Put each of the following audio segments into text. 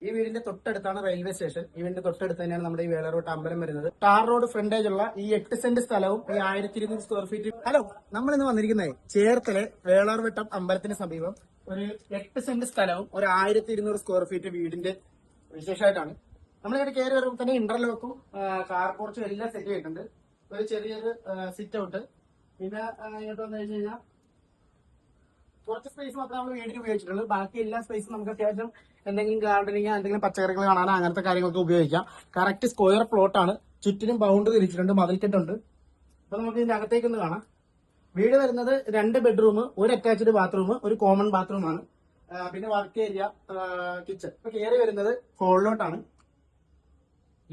ഈ വീടിന്റെ തൊട്ടടുത്താണ് റെയിൽവേ സ്റ്റേഷൻ. ഈ വീടിന്റെ തൊട്ടടുത്ത് തന്നെയാണ് നമ്മുടെ ഈ വേളറോട്ട് അമ്പലം വരുന്നത്. ടാർ റോഡ് ഫ്രണ്ടേജ് ഉള്ള ഈ 8 സെന്റ് സ്ഥലവും ഈ 1200 സ്ക്വയർ ഫീറ്റ്. ഹലോ, നമ്മൾ ഇന്ന് വന്നിരിക്കുന്നത് ചേർത്തലെ വേളാർവട്ടം അമ്പലത്തിന് സമീപം ഒരു 8 സെന്റ് സ്ഥലവും ഒരു 1200 സ്ക്വയർ ഫീറ്റ് വീടിന്റെ വിശേഷമായിട്ടാണ്. നമ്മളിവിടെ കയറി വരുമ്പോൾ തന്നെ ഇന്റർലോക്കും കാർ പോർച്ചും എല്ലാം സെറ്റ് ചെയ്തിട്ടുണ്ട്. ഒരു ചെറിയൊരു സിറ്റ് ഔട്ട്. പിന്നെ ഇങ്ങോട്ട് വന്നു കഴിഞ്ഞ് കഴിഞ്ഞാൽ കുറച്ച് സ്പേസ് മാത്രമേ നമ്മൾ വീടിന് ഉപയോഗിച്ചിട്ടുള്ളൂ. ബാക്കി എല്ലാ സ്പേസും നമുക്ക് അത്യാവശ്യം എന്തെങ്കിലും ഗാർഡനിങ്, എന്തെങ്കിലും പച്ചക്കറികൾ കാണാനോ അങ്ങനത്തെ കാര്യങ്ങൾക്ക് ഉപയോഗിക്കാം. കറക്റ്റ് സ്ക്വയർ പ്ലോട്ടാണ്. ചുറ്റിനും ബൗണ്ടറി തിരിച്ചിട്ടുണ്ട്, മതിൽക്കെട്ടുണ്ട്. അപ്പൊ നമുക്ക് ഇതിന്റെ അകത്തേക്കൊന്ന് കാണാം. വീട് വരുന്നത് 2 ബെഡ്റൂം, ഒരു അറ്റാച്ച്ഡ് ബാത്റൂം, ഒരു കോമൺ ബാത്റൂമാണ്. പിന്നെ വർക്ക് ഏരിയ, കിച്ചൺ. ഇപ്പൊ കയറി വരുന്നത് ഹോളിലോട്ടാണ്.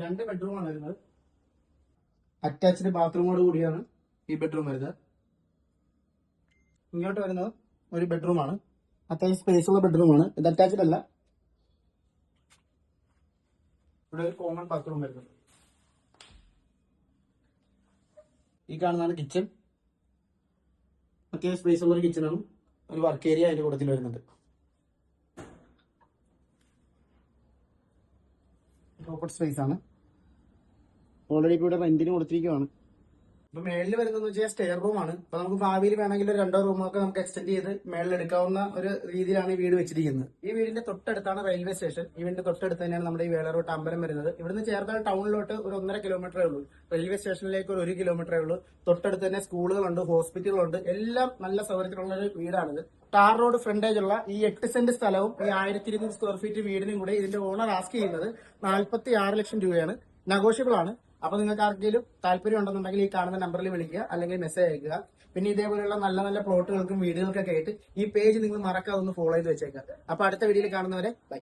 2 ബെഡ്റൂമാണ് വരുന്നത്. അറ്റാച്ച്ഡ് ബാത്റൂമോട് കൂടിയാണ് ഈ ബെഡ്റൂം വരുന്നത്. ഇങ്ങോട്ട് വരുന്നത് ഒരു ബെഡ്റൂമാണ്. അത്യാവശ്യം സ്പേസ് ഉള്ള ബെഡ്റൂമാണ്. ഇത് അറ്റാച്ച്ഡ് അല്ല. ഇവിടെ ഒരു കോമൺ ബാത്റൂം വരുന്നത്. ഈ കാണുന്നതാണ് കിച്ചൺ. അത്യാവശ്യം സ്പേസ് ഉള്ള ഒരു കിച്ചണാണ്. ഒരു വർക്ക് ഏരിയ അതിന്റെ കൂട്ടത്തിൽ വരുന്നുണ്ട്. ഓപ്പൺ സ്പേസ് ആണ്. ഓൾറെഡി ഇപ്പോൾ ഇവിടെ റെന്റിന് കൊടുത്തിരിക്കുകയാണ്. ഇപ്പൊ മേളിൽ വരുന്നത് വെച്ചാൽ സ്റ്റെയർ റൂം ആണ്. അപ്പൊ നമുക്ക് ഭാവിയിൽ വേണമെങ്കിൽ 2 റൂമൊക്കെ നമുക്ക് എക്സ്റ്റെൻഡ് ചെയ്ത് മേളിൽ എടുക്കാവുന്ന ഒരു രീതിയിലാണ് ഈ വീട് വെച്ചിരിക്കുന്നത്. ഈ വീടിന്റെ തൊട്ടടുത്താണ് റെയിൽവേ സ്റ്റേഷൻ. ഈ വീടിന്റെ തൊട്ടടുത്ത് തന്നെയാണ് നമ്മുടെ ഈ വേളാർവട്ടം അമ്പലം വരുന്നത്. ഇവിടുന്ന് ചേർത്താൽ ടൗണിലോട്ട് ഒരു 1.5 കിലോമീറ്ററേ ഉള്ളൂ. റെയിൽവേ സ്റ്റേഷനിലേക്ക് ഒരു 1 കിലോമീറ്ററേ ഉള്ളൂ. തൊട്ടടുത്ത് തന്നെ സ്കൂളുകളുണ്ട്, ഹോസ്പിറ്റലുകളുണ്ട്. എല്ലാം നല്ല സൗകര്യത്തിലുള്ള ഒരു വീടാണിത്. ടാർ റോഡ് ഫ്രണ്ടേജ് ഉള്ള ഈ 8 സെന്റ് സ്ഥലവും ഈ 1200 സ്ക്വയർ ഫീറ്റ് വീടിനും കൂടെ ഇതിന്റെ ഓണർ ആസ്ക് ചെയ്യുന്നത് 46 ലക്ഷം രൂപയാണ്. നെഗോഷ്യബിൾ ആണ്. അപ്പൊ നിങ്ങൾക്ക് ആർക്കെങ്കിലും താല്പര്യം ഉണ്ടെന്നുണ്ടെങ്കിൽ ഈ കാണുന്ന നമ്പറിൽ വിളിക്കുക, അല്ലെങ്കിൽ മെസ്സേജ് അയക്കുക. പിന്നെ ഇതേപോലെയുള്ള നല്ല നല്ല പ്ലോട്ടുകൾക്കും വീടുകൾക്കൊക്കെ ആയിട്ട് ഈ പേജ് നിങ്ങൾ മറക്കാതെ ഒന്ന് ഫോളോ ചെയ്ത് വെച്ചേക്കുക. അപ്പൊ അടുത്ത വീഡിയോയിൽ കാണുന്നവരെ ബൈ.